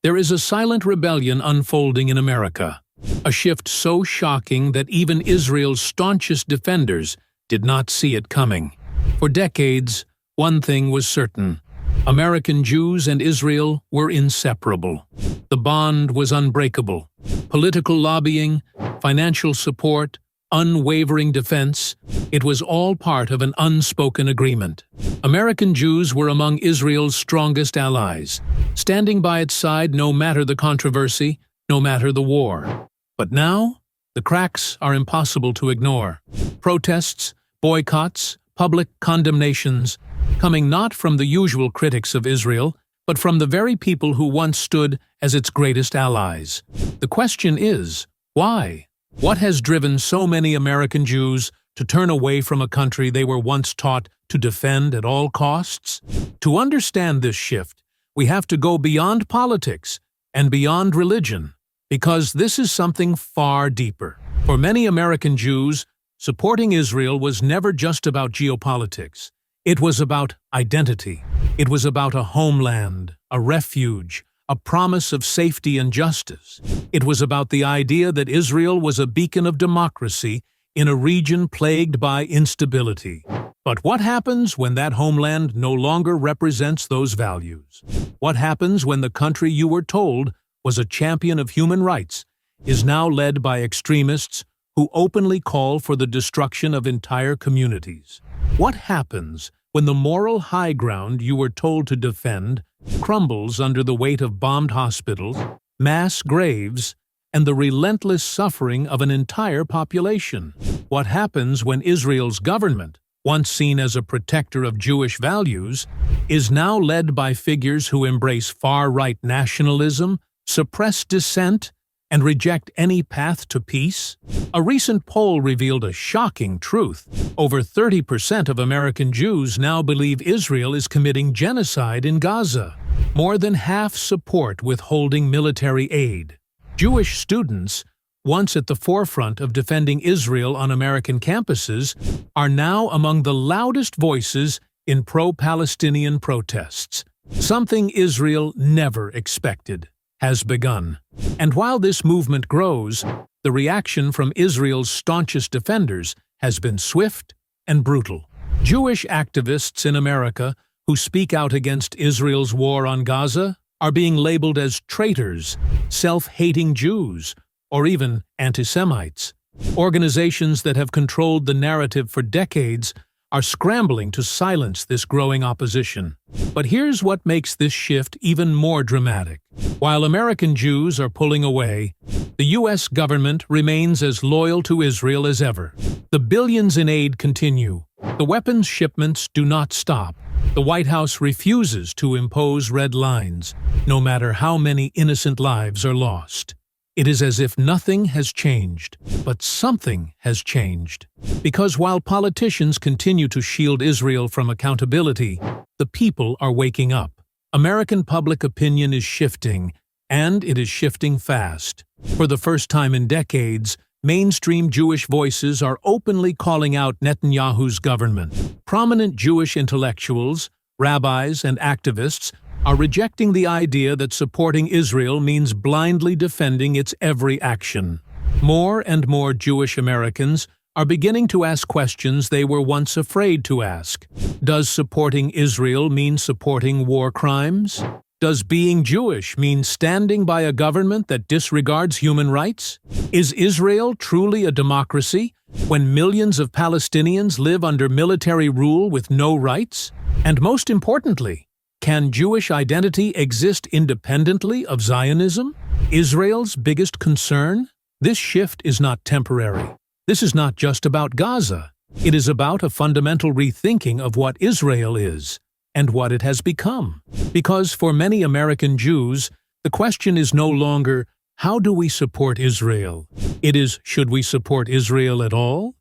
There is a silent rebellion unfolding in America, a shift so shocking that even Israel's staunchest defenders did not see it coming. For decades, one thing was certain: American Jews and Israel were inseparable. The bond was unbreakable. Political lobbying, financial support, unwavering defense, it was all part of an unspoken agreement. American Jews were among Israel's strongest allies, standing by its side no matter the controversy, no matter the war. But now, the cracks are impossible to ignore. Protests, boycotts, public condemnations, coming not from the usual critics of Israel, but from the very people who once stood as its greatest allies. The question is, why? What has driven so many American Jews to turn away from a country they were once taught to defend at all costs? To understand this shift, we have to go beyond politics and beyond religion, because this is something far deeper. For many American Jews, supporting Israel was never just about geopolitics. It was about identity. It was about a homeland, a refuge, a promise of safety and justice. It was about the idea that Israel was a beacon of democracy in a region plagued by instability. But what happens when that homeland no longer represents those values? What happens when the country you were told was a champion of human rights is now led by extremists who openly call for the destruction of entire communities? What happens when the moral high ground you were told to defend crumbles under the weight of bombed hospitals, mass graves, and the relentless suffering of an entire population? What happens when Israel's government, once seen as a protector of Jewish values, is now led by figures who embrace far-right nationalism, suppress dissent, and reject any path to peace? A recent poll revealed a shocking truth. Over 30% of American Jews now believe Israel is committing genocide in Gaza. More than half support withholding military aid. Jewish students, once at the forefront of defending Israel on American campuses, are now among the loudest voices in pro-Palestinian protests. Something Israel never expected has begun. And while this movement grows, the reaction from Israel's staunchest defenders has been swift and brutal. Jewish activists in America who speak out against Israel's war on Gaza are being labeled as traitors, self-hating Jews, or even anti-Semites. Organizations that have controlled the narrative for decades are scrambling to silence this growing opposition. But here's what makes this shift even more dramatic. While American Jews are pulling away, the U.S. government remains as loyal to Israel as ever. The billions in aid continue. The weapons shipments do not stop. The White House refuses to impose red lines, no matter how many innocent lives are lost. It is as if nothing has changed, but something has changed. Because while politicians continue to shield Israel from accountability, the people are waking up. American public opinion is shifting, and it is shifting fast. For the first time in decades, mainstream Jewish voices are openly calling out Netanyahu's government. Prominent Jewish intellectuals, rabbis, and activists are rejecting the idea that supporting Israel means blindly defending its every action. More and more Jewish Americans are beginning to ask questions they were once afraid to ask. Does supporting Israel mean supporting war crimes? Does being Jewish mean standing by a government that disregards human rights? Is Israel truly a democracy when millions of Palestinians live under military rule with no rights? And most importantly, can Jewish identity exist independently of Zionism, Israel's biggest concern? This shift is not temporary. This is not just about Gaza. It is about a fundamental rethinking of what Israel is and what it has become. Because for many American Jews, the question is no longer, how do we support Israel? It is, should we support Israel at all?